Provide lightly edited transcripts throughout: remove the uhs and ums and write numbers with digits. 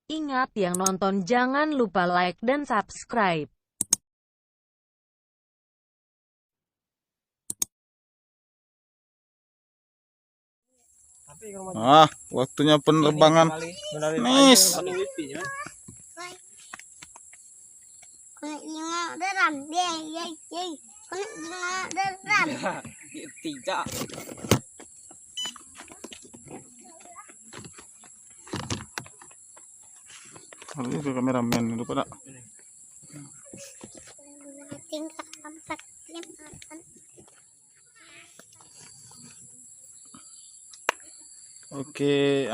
Ingat yang nonton jangan lupa like dan subscribe. Waktunya penerbangan. Nis. Tidak. Ini ke kameramen itu pada. Oke,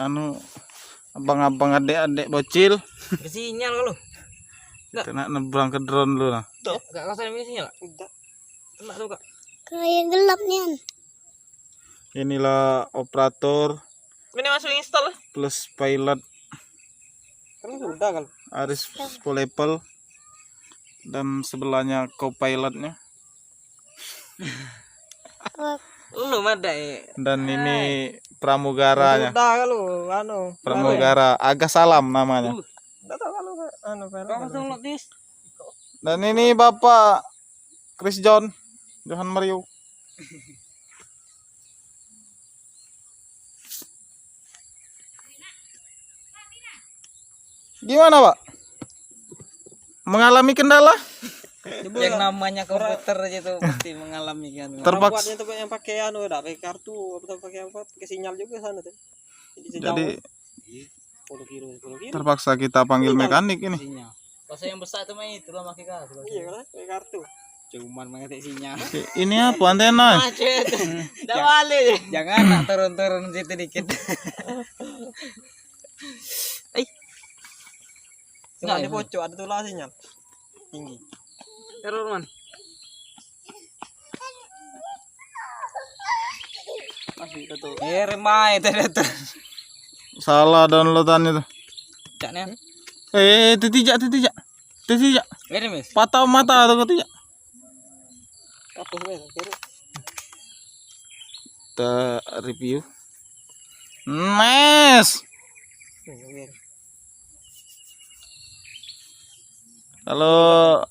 abang-abang adik-adik bocil. Sinyal kalau. Kena nebrang ke drone lu lah. Tuh, enggak kasih sinyal. Enggak. Kena tuh, Kak. Kayak gelap nih. Inilah operator Ini masuk install. plus pilot Kan sudah kan. Aris Polepel dan sebelahnya co-pilotnya. Lu ada ya. Dan ini pramugaranya. Sudah kalau Pramugara Aga Salam namanya. Enggak tahu kalau langsung notis. Dan ini Bapak Chris Johan Mario. Gimana, Pak? Mengalami kendala? Yang namanya komputer aja tuh pasti mengalami kan. Terpaksa. Buatnya tuh yang pakai udah pakai kartu atau pakai apa? Pakai sinyal juga sana tuh. Jadi 10 kilo. terpaksa kita panggil mekanik ini. Sinyal. Pas yang besar tuh main itu lah pakai kartu. Iya kan? Pakai kartu. Cuman mengetik sinyal. Ini apa antena? Macet. Dah balik. Jangan nak turun-turun situ dikit. Enggak di pojok ada tulah sinyal. Tinggi. Error man. Masih itu tuh. Remai tuh. Salah downloadan itu. Caknya. Titijak. Ini Mas. Patah mata atau ketiak? Apa sih? Kita review. Nice. Kalau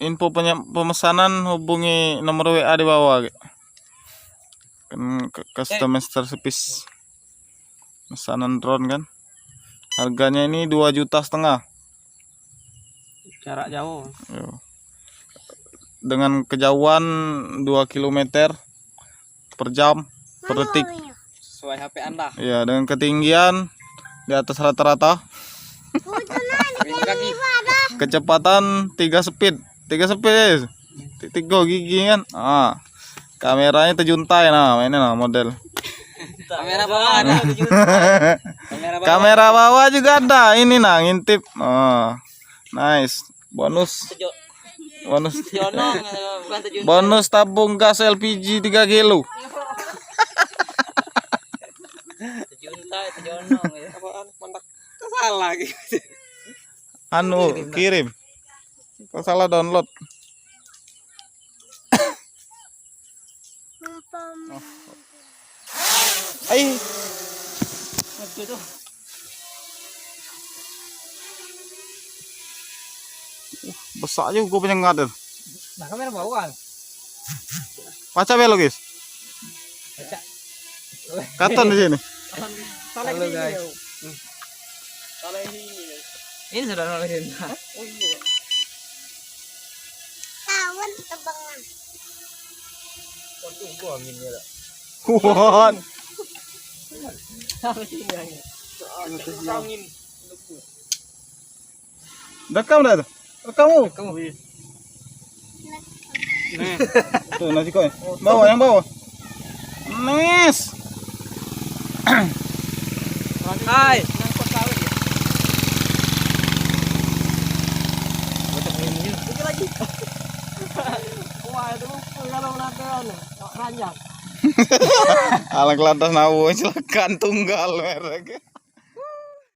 info pemesanan hubungi nomor WA di bawah. Kan customer service pemesanan drone kan. Harganya ini 2,5 juta. Jarak jauh. Yo. Dengan kejauhan 2 km per jam per detik. Sesuai HP Anda. Ya, dengan ketinggian di atas rata-rata. Kaki. Kecepatan 3 speed. 3 speed. 3 gigi kan. Kameranya terjuntai ini model. Kamera bawah ada. Kamera bawah juga ada. Ini ngintip. Nice. Bonus bonus tabung gas LPG 3 kilo. Apaan? Mantap. Salah gitu. Kirim. Kok salah download. Besar juga punya ngader. Nah, kamera bawah. Baca belok, guys. Baca. Katon di sini. Halo guys. Ini sudah nolakin. Oh iya. Tawan tebangan. Waduh, gua angin ya. Kuat. Angin. Rekam dah tu. Kamu. Nah, Tuh nasi kau. Bawah yang bawah. Nice. hai. Alang lantas nawo silakan tunggal mereka.